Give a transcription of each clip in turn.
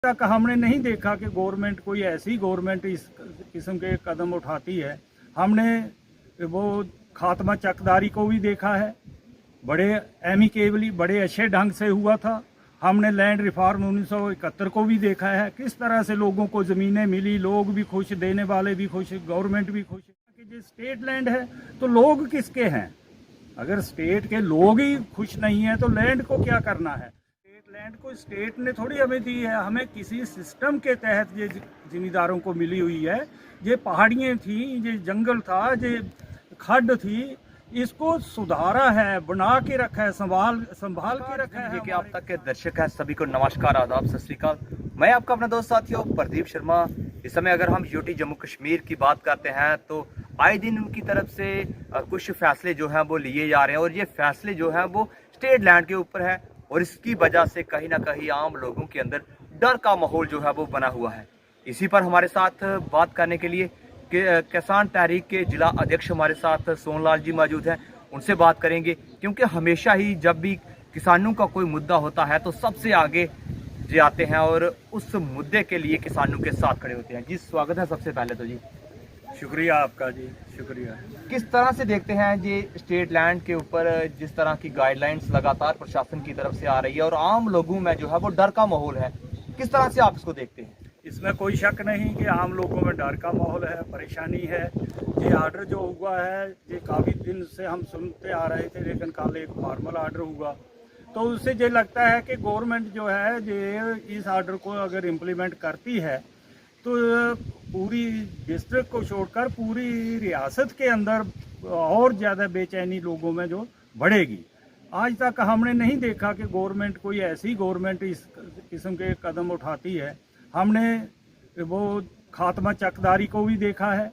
तक हमने नहीं देखा कि गवर्नमेंट कोई ऐसी गवर्नमेंट इस किस्म के कदम उठाती है। हमने वो खात्मा चकदारी को भी देखा है, बड़े एमिकेबली बड़े अच्छे ढंग से हुआ था। हमने लैंड रिफॉर्म 1971 को भी देखा है, किस तरह से लोगों को ज़मीनें मिली, लोग भी खुश, देने वाले भी खुश, गवर्नमेंट भी खुश। कि जो स्टेट लैंड है तो लोग किसके हैं? अगर स्टेट के लोग ही खुश नहीं हैं तो लैंड को क्या करना है? लैंड को स्टेट ने थोड़ी हमें दी है, हमें किसी सिस्टम के तहत ये जिम्मेदारों को मिली हुई है। ये पहाड़ियाँ थी, ये जंगल था, ये खड्ड थी, इसको सुधारा है, बना के रखा है, संभाल के रखा है। देखिए, आप तक के दर्शक हैं, सभी को नमस्कार, आदाब, सत श्री अकाल। मैं आपका अपना दोस्त साथियों प्रदीप शर्मा। इस समय अगर हम यूटी जम्मू कश्मीर की बात करते हैं तो आए दिन उनकी तरफ से कुछ फैसले जो हैं वो लिए जा रहे हैं, और ये फैसले जो हैं वो स्टेट लैंड के ऊपर है, और इसकी वजह से कहीं ना कहीं आम लोगों के अंदर डर का माहौल जो है वो बना हुआ है। इसी पर हमारे साथ बात करने के लिए किसान तहरीक के जिला अध्यक्ष हमारे साथ सोनलाल जी मौजूद हैं। उनसे बात करेंगे, क्योंकि हमेशा ही जब भी किसानों का कोई मुद्दा होता है तो सबसे आगे आते हैं और उस मुद्दे के लिए किसानों के साथ खड़े होते हैं। जी, स्वागत है सबसे पहले तो। जी शुक्रिया आपका जी, शुक्रिया। किस तरह से देखते हैं जी स्टेट लैंड के ऊपर जिस तरह की गाइडलाइंस लगातार प्रशासन की तरफ से आ रही है और आम लोगों में जो है वो डर का माहौल है, किस तरह से आप इसको देखते हैं? इसमें कोई शक नहीं कि आम लोगों में डर का माहौल है, परेशानी है। ये ऑर्डर जो हुआ है ये काफ़ी दिन से हम सुनते आ रहे थे, लेकिन कल एक फॉर्मल ऑर्डर हुआ तो उससे ये लगता है कि गवर्नमेंट जो है ये इस ऑर्डर को अगर इम्प्लीमेंट करती है तो पूरी डिस्ट्रिक्ट को छोड़कर पूरी रियासत के अंदर और ज़्यादा बेचैनी लोगों में जो बढ़ेगी। आज तक हमने नहीं देखा कि गवर्नमेंट कोई ऐसी गवर्नमेंट इस किस्म के कदम उठाती है। हमने वो खात्मा चकदारी को भी देखा है,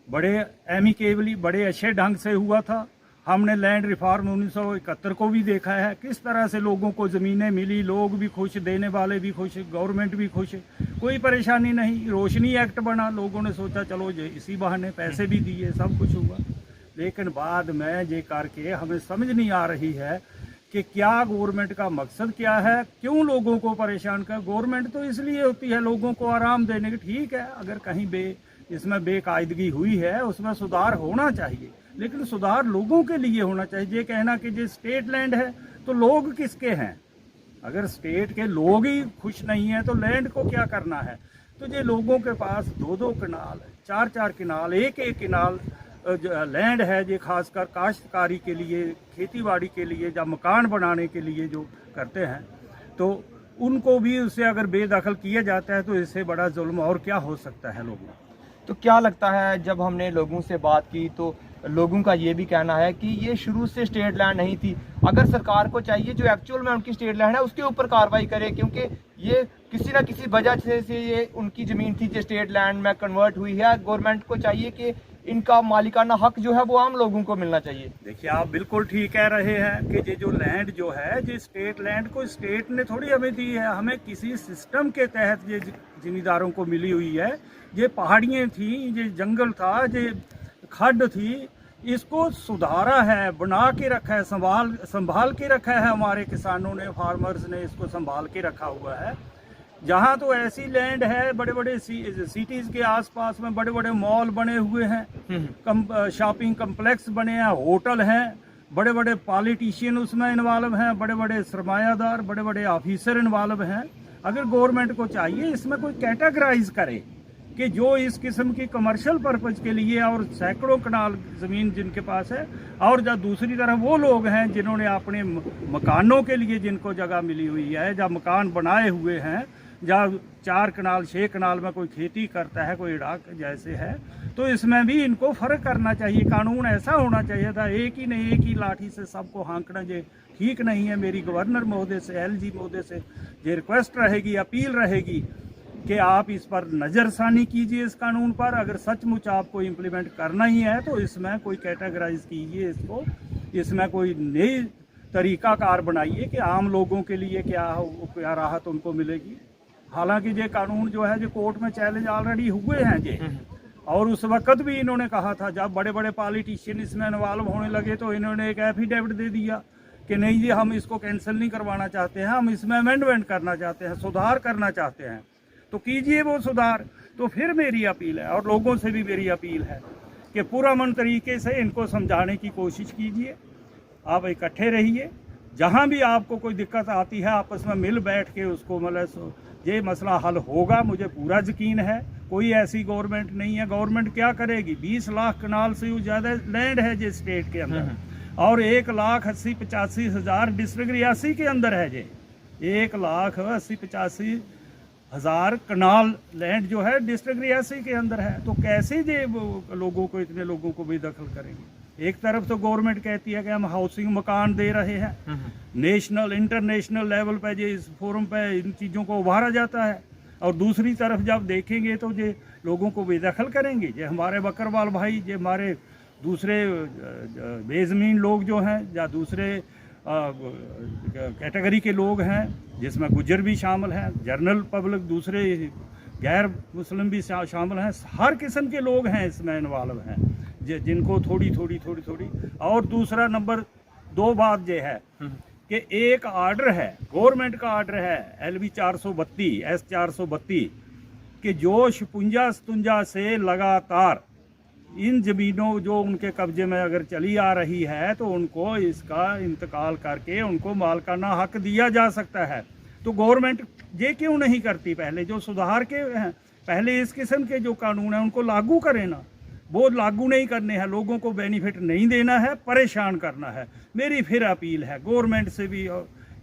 बड़े एमिकेबली बड़े अच्छे ढंग से हुआ था। हमने लैंड रिफॉर्म 1971 को भी देखा है, किस तरह से लोगों को ज़मीनें मिली, लोग भी खुश, देने वाले भी खुश, गवर्नमेंट भी खुश, कोई परेशानी नहीं। रोशनी एक्ट बना, लोगों ने सोचा चलो इसी बहाने पैसे भी दिए, सब कुछ हुआ। लेकिन बाद में ये करके हमें समझ नहीं आ रही है कि क्या गवर्नमेंट का मकसद क्या है, क्यों लोगों को परेशान कर। गवर्नमेंट तो इसलिए होती है लोगों को आराम देने की। ठीक है, अगर कहीं इसमें बेकायदगी हुई है उसमें सुधार होना चाहिए, लेकिन सुधार लोगों के लिए होना चाहिए। ये कहना कि ये स्टेट लैंड है तो लोग किसके हैं? अगर स्टेट के लोग ही खुश नहीं हैं तो लैंड को क्या करना है? तो ये लोगों के पास 2-2 कनाल, 4-4 कनाल, एक कनाल लैंड है, ये खासकर काश्तकारी के लिए, खेतीबाड़ी के लिए या मकान बनाने के लिए जो करते हैं, तो उनको भी उससे अगर बेदखल किया जाता है तो इससे बड़ा जुल्म और क्या हो सकता है लोगों को। तो क्या लगता है, जब हमने लोगों से बात की तो लोगों का ये भी कहना है कि ये शुरू से स्टेट लैंड नहीं थी। अगर सरकार को चाहिए जो एक्चुअल में उनकी स्टेट लैंड है उसके ऊपर कार्रवाई करे, क्योंकि ये किसी ना किसी वजह से ये उनकी ज़मीन थी जो स्टेट लैंड में कन्वर्ट हुई है। गवर्नमेंट को चाहिए कि इनका मालिकाना हक जो है वो आम लोगों को मिलना चाहिए। देखिए, आप बिल्कुल ठीक कह रहे हैं कि ये जो लैंड जो है ये स्टेट लैंड को स्टेट ने थोड़ी हमें दी है, हमें किसी सिस्टम के तहत ये जिम्मेदारों को मिली हुई है। ये पहाड़ियाँ थी, ये जंगल था, ये खड्ड थी, इसको सुधारा है, बना के रखा है, संभाल के रखा है। हमारे किसानों ने, फार्मर्स ने इसको संभाल के रखा हुआ है। जहाँ तो ऐसी लैंड है, बड़े बड़े सिटीज़ के आसपास में बड़े बड़े मॉल बने हुए हैं, शॉपिंग कम्प्लेक्स बने हैं, होटल हैं, बड़े बड़े पॉलिटिशियन उसमें इन्वॉल्व हैं, बड़े बड़े सरमायादार, बड़े बड़े ऑफिसर इन्वॉल्व हैं। अगर गवर्नमेंट को चाहिए इसमें कोई कैटेगराइज करे कि जो इस किस्म की कमर्शियल पर्पज़ के लिए, और सैकड़ों कनाल ज़मीन जिनके पास है, और जब दूसरी तरफ वो लोग हैं जिन्होंने अपने मकानों के लिए जिनको जगह मिली हुई है, जब मकान बनाए हुए हैं, जब 4 कनाल 6 कनाल में कोई खेती करता है, कोई इराक जैसे है, तो इसमें भी इनको फ़र्क करना चाहिए। कानून ऐसा होना चाहिए था, एक ही नहीं, एक ही लाठी से सबको हाँकना ये ठीक नहीं है। मेरी गवर्नर महोदय से, LG महोदय से ये रिक्वेस्ट रहेगी, अपील रहेगी कि आप इस पर नज़रसानी कीजिए इस कानून पर। अगर सचमुच आपको इम्प्लीमेंट करना ही है तो इसमें कोई कैटेगराइज कीजिए इसको, इसमें कोई नई तरीक़ाकार बनाइए कि आम लोगों के लिए क्या राहत उनको मिलेगी। हालांकि ये कानून जो है जो कोर्ट में चैलेंज ऑलरेडी हुए हैं ये, और उस वक्त भी इन्होंने कहा था, जब बड़े बड़े पॉलिटिशियन इसमें इन्वॉल्व होने लगे तो इन्होंने एक एफिडेविट दे दिया कि नहीं जी हम इसको कैंसिल नहीं करवाना चाहते हैं, हम इसमें अमेंडमेंट करना चाहते हैं, सुधार करना चाहते हैं, तो कीजिए वो सुधार। तो फिर मेरी अपील है और लोगों से भी मेरी अपील है कि पुरअमन तरीके से इनको समझाने की कोशिश कीजिए। आप इकट्ठे रहिए, जहाँ भी आपको कोई दिक्कत आती है आपस में मिल बैठ के उसको मतलब ये मसला हल होगा, मुझे पूरा यकीन है। कोई ऐसी गवर्नमेंट नहीं है, गवर्नमेंट क्या करेगी, 20 लाख कनाल से ज़्यादा लैंड है जे स्टेट के अंदर, और 1,80,85,000 डिस्ट्रिक्ट रियासी के अंदर है जे 1,80,85,000 कनाल लैंड जो है डिस्ट्रिक्ट रियासी के अंदर है। तो कैसे जे लोगों को, इतने लोगों को बेदखल करेंगे। एक तरफ तो गवर्नमेंट कहती है कि हम हाउसिंग मकान दे रहे हैं, नेशनल इंटरनेशनल लेवल पे जो इस फोरम पे इन चीज़ों को उभारा जाता है, और दूसरी तरफ जब देखेंगे तो ये लोगों को बेदखल करेंगे। ये हमारे बकरवाल भाई, ये हमारे दूसरे बेज़मीन लोग जो हैं या दूसरे कैटेगरी के लोग हैं, जिसमें गुज्जर भी शामिल हैं, जनरल पब्लिक, दूसरे गैर मुस्लिम भी शामिल हैं, हर किस्म के लोग हैं इसमें इन्वॉल्व हैं, जिनको थोड़ी थोड़ी। और दूसरा नंबर 2 बात ये है कि एक आर्डर है, गवर्नमेंट का आर्डर है LB 432 S 432 कि जो 56-57 से लगातार इन ज़मीनों जो उनके कब्जे में अगर चली आ रही है तो उनको इसका इंतकाल करके उनको मालकाना हक दिया जा सकता है। तो गवर्नमेंट ये क्यों नहीं करती, पहले जो सुधार के हैं, पहले इस किस्म के जो कानून हैं उनको लागू करें ना। वो लागू नहीं करने हैं, लोगों को बेनिफिट नहीं देना है, परेशान करना है। मेरी फिर अपील है गवर्नमेंट से भी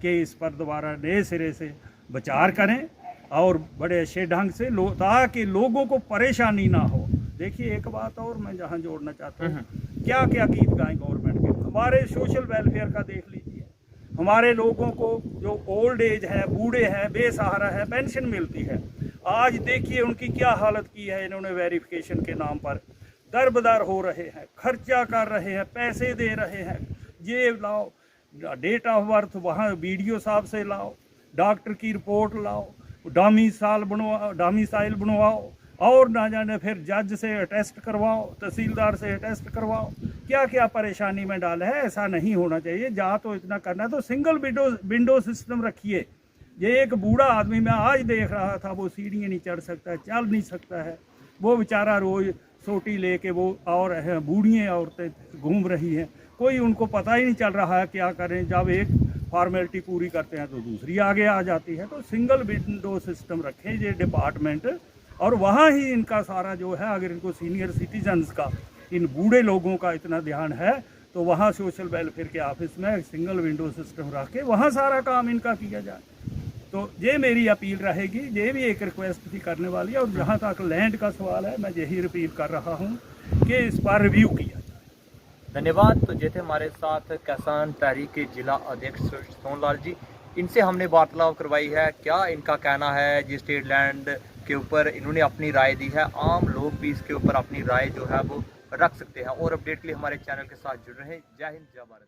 कि इस पर दोबारा नए सिरे से विचार करें और बड़े अच्छे ढंग से ताकि लोगों को परेशानी ना हो। देखिए एक बात और मैं जहाँ जोड़ना चाहता हूँ, क्या क्या गीत गाएं गवर्नमेंट के, हमारे सोशल वेलफेयर का देख लीजिए। हमारे लोगों को जो ओल्ड एज है, बूढ़े हैं, बेसहारा है, पेंशन मिलती है। आज देखिए उनकी क्या हालत की है, इन्होंने वेरिफिकेशन के नाम पर दरबदर हो रहे हैं, खर्चा कर रहे हैं, पैसे दे रहे हैं, ये लाओ डेट ऑफ बर्थ वहाँ BDO साहब से लाओ, डॉक्टर की रिपोर्ट लाओ, डोमिसाइल बनवाओ, और ना जाने फिर जज से अटेस्ट करवाओ, तहसीलदार से अटेस्ट करवाओ। क्या क्या परेशानी में डाला है, ऐसा नहीं होना चाहिए। जा तो इतना करना तो सिंगल विंडो सिस्टम रखिए। ये एक बूढ़ा आदमी मैं आज देख रहा था, वो सीढ़ियाँ नहीं चढ़ सकता, चल नहीं सकता है, वो बेचारा रोज सोटी लेके वो और बूढ़ी औरतें घूम रही हैं, कोई उनको पता ही नहीं चल रहा है क्या करें। जब एक फॉर्मेलिटी पूरी करते हैं तो दूसरी आगे आ जाती है। तो सिंगल विंडो सिस्टम रखें ये डिपार्टमेंट, और वहाँ ही इनका सारा जो है, अगर इनको सीनियर सिटीजन्स का, इन बूढ़े लोगों का इतना ध्यान है तो वहाँ सोशल वेलफेयर के ऑफिस में सिंगल विंडो सिस्टम रख के वहाँ सारा काम इनका किया जाए। तो ये मेरी अपील रहेगी, ये भी एक रिक्वेस्ट थी करने वाली है। और जहाँ तक लैंड का सवाल है, मैं यही अपील कर रहा हूँ कि इस पर रिव्यू किया जाए। धन्यवाद। तो जैसे हमारे साथ किसान तहरीक के जिला अध्यक्ष सोनलाल जी, इनसे हमने वार्तालाप करवाई है। क्या इनका कहना है जिस स्टेट लैंड के ऊपर इन्होंने अपनी राय दी है, आम लोग भी इसके ऊपर अपनी राय जो है वो रख सकते हैं। और अपडेट के लिए हमारे चैनल के साथ जुड़ रहे हैं। जय हिंद, जय भारत।